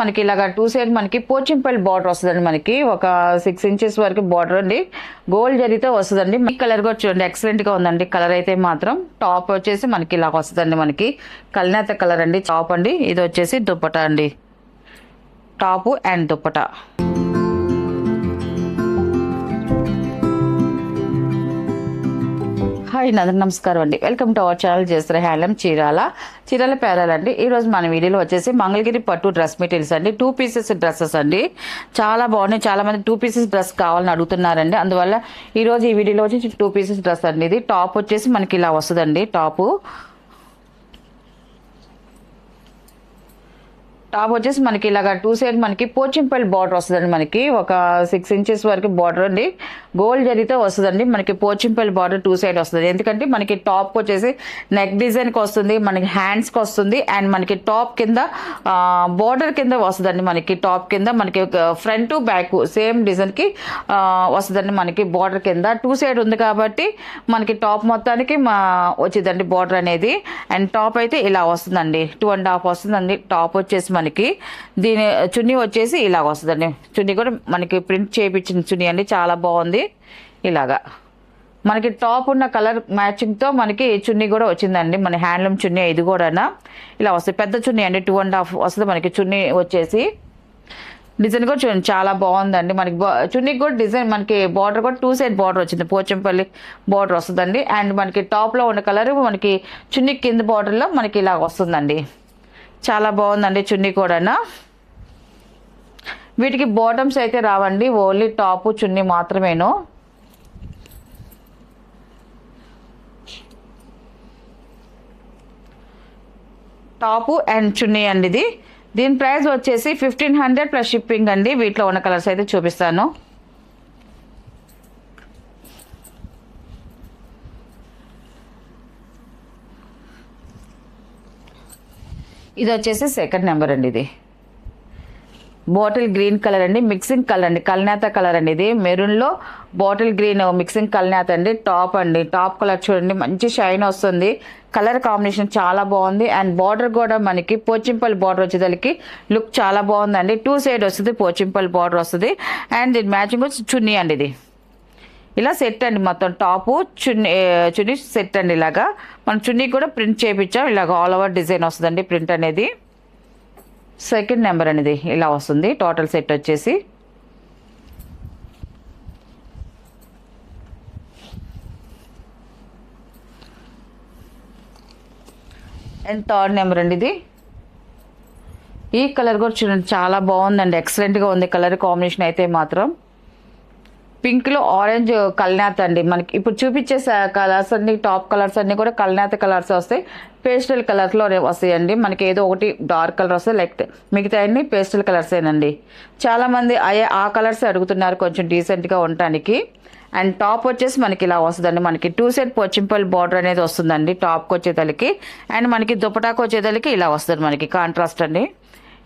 మనకి ఇలాగా two side మనకి పోచంపల్లి బార్డర్ వస్తుందండి. మనకి ఒక 6 ఇంచెస్ వరకు బార్డర్ అండి, గోల్డ్ జరీతో వస్తుందండి. మీ కలర్ కూడా చూడండి ఎక్సలెంట్ గా ఉందండి. కలర్ అయితే మాత్రం టాప్ వచ్చేసి మనకి ఇలాగ వస్తుందండి. మనకి కల్నేత కలర్ అండి టాప్ అండి. ఇది వచ్చేసి దుప్పటా అండి, టాప్ అండ్ దుప్పటా. హాయ్ నమస్కారం అండి, welcome to our channel Jayashree handloom Chirala పేరాలండి. ఈ రోజు మన వీడియోలో వచ్చేసి మంగళగిరి పట్టు డ్రెస్ మెటీరియల్స్ అండి, 2 పీసెస్ డ్రెస్సెస్ అండి. చాలా బాగున్నాయి, చాలా మంది 2 పీసెస్ డ్రెస్ కావాలని అడుగుతున్నారండి. అందువల్ల ఈ రోజు ఈ వీడియోలో వచ్చి 2 పీసెస్ డ్రెస్ అండి. ఇది టాప్ వచ్చేసి మనకి ఇలా వస్తుందండి. టాప్ వచ్చేసి మనకి ఇలాగా టూ సైడ్ మనకి పోచంపల్లి బార్డర్ వస్తుందండి. మనకి ఒక 6 ఇంచెస్ వరకు బార్డర్ అండి, గోల్డ్ జరీతో వస్తుందండి. మనకి పోచంపల్లి బార్డర్ టూ సైడ్ వస్తుంది. ఎందుకంటే మనకి టాప్ వచ్చేసి నెక్ డిజైన్ కి వస్తుంది, మనకి హ్యాండ్స్ కి వస్తుంది, అండ్ మనకి టాప్ కింద బార్డర్ కింద వస్తుందండి. మనకి టాప్ కింద మనకి ఫ్రంట్ బ్యాక్ సేమ్ డిజైన్ కి వస్తుందండి. మనకి బార్డర్ కింద టూ సైడ్ ఉంది కాబట్టి మనకి టాప్ మొత్తానికి వచ్చిందండి బార్డర్ అనేది. అండ్ టాప్ అయితే ఇలా వస్తుందండి, 2.5 వస్తుందండి టాప్ వచ్చేసి. మనకి దీని చున్నీ వచ్చేసి ఇలాగ వస్తుందండి. చున్నీ కూడా మనకి ప్రింట్ చేయించిన చున్నీ అండి, చాలా బాగుంది. ఇలాగా మనకి టాప్ ఉన్న కలర్ మ్యాచింగ్ తో మనకి చున్నీ కూడా వచ్చిందండి. మన హ్యాండ్లూమ్ చున్నీ ఇది కూడా ఇలా వస్తుంది, పెద్ద చున్నీ అండి, 2.5 వస్తుంది మనకి చున్నీ వచ్చేసి. డిజైన్ కూడా చూడండి చాలా బాగుందండి. మనకి చున్నీకి కూడా డిజైన్ మనకి బార్డర్ కూడా టూ సైడ్ బార్డర్ వచ్చింది, పోచంపల్లి బార్డర్ వస్తుందండి. అండ్ మనకి టాప్ లో ఉన్న కలర్ మనకి చున్నీ కింద బార్డర్ లో మనకి ఇలాగ వస్తుందండి. చాలా బాగుందండి చున్నీ కూడా. వీటికి బాటమ్స్ అయితే రావండి, ఓన్లీ టాప్ చున్నీ మాత్రమేను. టాపు అండ్ చున్నీ అండి ఇది. దీని ప్రైస్ వచ్చేసి 1500 ప్లస్ షిప్పింగ్ అండి. వీటిలో ఉన్న కలర్స్ అయితే చూపిస్తాను. ఇది వచ్చేసి సెకండ్ నెంబర్ అండి. ఇది బాటిల్ గ్రీన్ కలర్ అండి, మిక్సింగ్ కలర్ అండి, కల్నేత కలర్ అండి. ఇది మెరూన్ లో బాటిల్ గ్రీన్ మిక్సింగ్ కల్నేత అండి. టాప్ అండి, టాప్ కలర్ చూడండి మంచి షైన్ వస్తుంది, కలర్ కాంబినేషన్ చాలా బాగుంది. అండ్ బార్డర్ కూడా మనకి పోచంపల్లి బార్డర్ వచ్చేదానికి లుక్ చాలా బాగుందండి. టూ సైడ్ వస్తుంది పోచంపల్లి బార్డర్ వస్తుంది. అండ్ దీని మ్యాచింగ్ వచ్చి చున్నీ అండి. ఇది ఇలా సెట్ అండి, మొత్తం టాపు చున్నీ సెట్ అండి. ఇలాగా మనం చున్నీ కూడా ప్రింట్ చేయించాం, ఇలాగ ఆల్ ఓవర్ డిజైన్ వస్తుందండి ప్రింట్ అనేది. సెకండ్ నెంబర్ అనేది ఇలా వస్తుంది టోటల్ సెట్ వచ్చేసి. అండ్ థర్డ్ నెంబర్ అండి. ఇది ఈ కలర్ కూడా చూడండి చాలా బాగుందండి, ఎక్సలెంట్ గా ఉంది కలర్ కాంబినేషన్ అయితే మాత్రం. పింక్ లో ఆరెంజ్ కల్నేత అండి. మనకి ఇప్పుడు చూపించే కలర్స్ అన్ని టాప్ కలర్స్ అన్ని కూడా కల్నేత కలర్స్ వస్తాయి, పేస్టల్ కలర్ లో వస్తాయండి. మనకి ఏదో ఒకటి డార్క్ కలర్ వస్తాయి, లైక్ మిగతా అన్ని పేస్టల్ కలర్స్ ఏనండి. చాలా మంది ఆ కలర్స్ అడుగుతున్నారు కొంచెం డీసెంట్ గా ఉండటానికి. అండ్ టాప్ వచ్చేసి మనకి ఇలా వస్తుందండి. మనకి టూ సైడ్ పోచంపల్లి బార్డర్ అనేది వస్తుందండి టాప్కి వచ్చేతలకి. అండ్ మనకి దుపటాకు వచ్చేతలకి ఇలా వస్తుంది మనకి కాంట్రాస్ట్ అండి.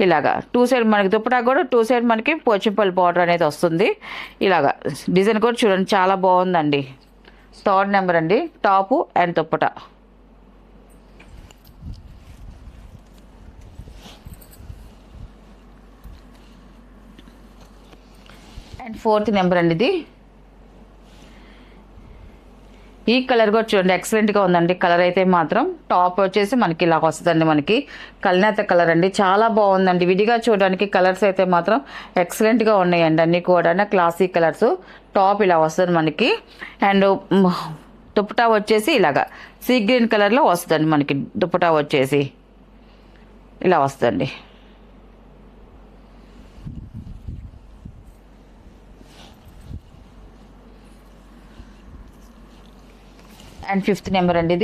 ఇలాగా టూ సైడ్ మనకి దుపటా కూడా టూ సైడ్ మనకి పోచంపల్లి బార్డర్ అనేది వస్తుంది. ఇలాగా డిజైన్ కూడా చూడండి చాలా బాగుందండి. థర్డ్ నెంబర్ అండి, top and dupatta. And fourth number అండి. ఇది ఈ కలర్ కూడా చూడండి ఎక్సలెంట్ గా ఉందండి. కలర్ అయితే మాత్రం టాప్ వచ్చేసి మనకి ఇలా వస్తుందండి. మనకి కల్నేత కలర్ అండి, చాలా బాగుందండి. విడిగా చూడడానికి కలర్స్ అయితే మాత్రం ఎక్సలెంట్ గా ఉన్నాయండి, అన్ని కూడా క్లాసిక్ కలర్స్. టాప్ ఇలా వస్తుంది మనకి. అండ్ దుపటా వచ్చేసి ఇలాగా సీ గ్రీన్ కలర్ లో వస్తుందండి. మనకి దుపటా వచ్చేసి ఇలా వస్తుంది. అండ్ ఫిఫ్త్ నెంబర్ అండి.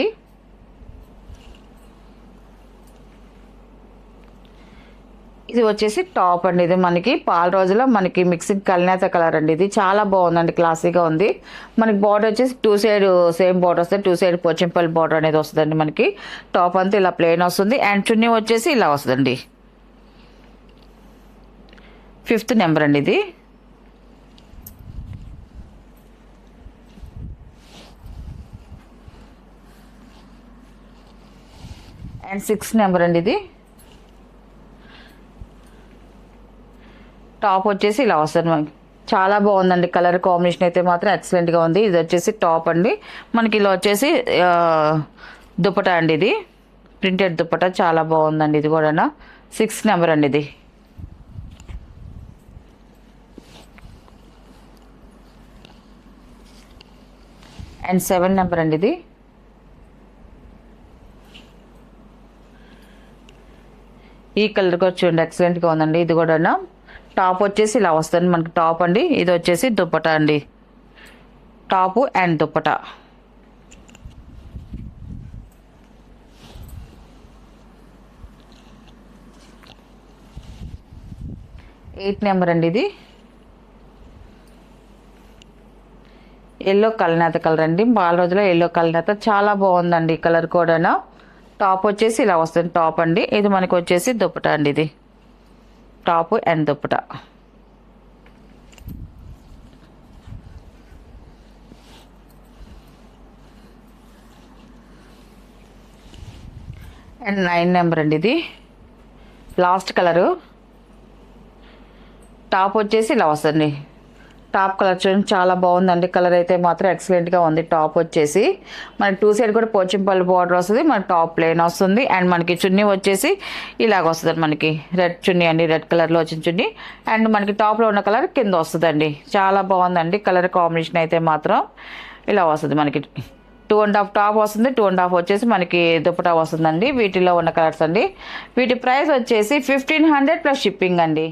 ఇది వచ్చేసి టాప్ అండి. ఇది మనకి పాల రోజులో మనకి మిక్సింగ్ కల్నేత కలర్ అండి. ఇది చాలా బాగుందండి, క్లాసీగా ఉంది. మనకి బార్డర్ వచ్చేసి టూ సైడ్ సేమ్ బార్డర్ వస్తుంది, టూ సైడ్ పోచంపల్లి బార్డర్ అనేది వస్తుందండి. మనకి టాప్ అంతా ఇలా ప్లెయిన్ వస్తుంది. అండ్ చున్నీ వచ్చేసి ఇలా వస్తుందండి. ఫిఫ్త్ నెంబర్ అండి. ఇది అండ్ 6th నెంబర్ అండి. ఇది టాప్ వచ్చేసి ఇలా వస్తుంది మనకి. చాలా బాగుందండి, కలర్ కాంబినేషన్ అయితే మాత్రం ఎక్సలెంట్గా ఉంది. ఇది వచ్చేసి టాప్ అండి. మనకి ఇలా వచ్చేసి దుపటా అండి, ఇది ప్రింటెడ్ దుపటా చాలా బాగుందండి. ఇది కూడా 6 నెంబర్ అండి ఇది. అండ్ 7 నెంబర్ అండి ఇది. ఈ కలర్ కూడా చూడండి ఎక్సలెంట్గా ఉందండి. ఇది కూడా టాప్ వచ్చేసి ఇలా వస్తుంది మనకి, టాప్ అండి. ఇది వచ్చేసి దుపటా అండి, top and dupatta. Eight number అండి ఇది. ఎల్లో కలనేత కలర్ అండి, బాల రోజులో ఎల్లో కలనేత చాలా బాగుందండి. ఈ కలర్ కూడా టాప్ వచ్చేసి ఇలా వస్తుంది, టాప్ అండి. ఇది మనకి వచ్చేసి దుపటా అండి, ఇది top and dupatta. And 9 number అండి ఇది. Last colour. టాప్ వచ్చేసి ఇలా వస్తుంది. టాప్ కలర్ చూడండి చాలా బాగుందండి, కలర్ అయితే మాత్రం ఎక్సలెంట్గా ఉంది. టాప్ వచ్చేసి మనకి 2 సైడ్ కూడా పోచంపల్లి బార్డర్ వస్తుంది, మన టాప్ ప్లేన్ వస్తుంది. అండ్ మనకి చున్నీ వచ్చేసి ఇలాగ వస్తుంది మనకి, రెడ్ చున్నీ అండి, రెడ్ కలర్లో వచ్చిన చున్నీ. అండ్ మనకి టాప్లో ఉన్న కలర్ కింద వస్తుందండి. చాలా బాగుందండి, కలర్ కాంబినేషన్ అయితే మాత్రం ఇలా వస్తుంది మనకి. 2.5 టాప్ వస్తుంది, 2.5 వచ్చేసి మనకి దుపటా వస్తుందండి. వీటిలో ఉన్న కలర్స్ అండి. వీటి ప్రైస్ వచ్చేసి 1500 ప్లస్ షిప్పింగ్ అండి.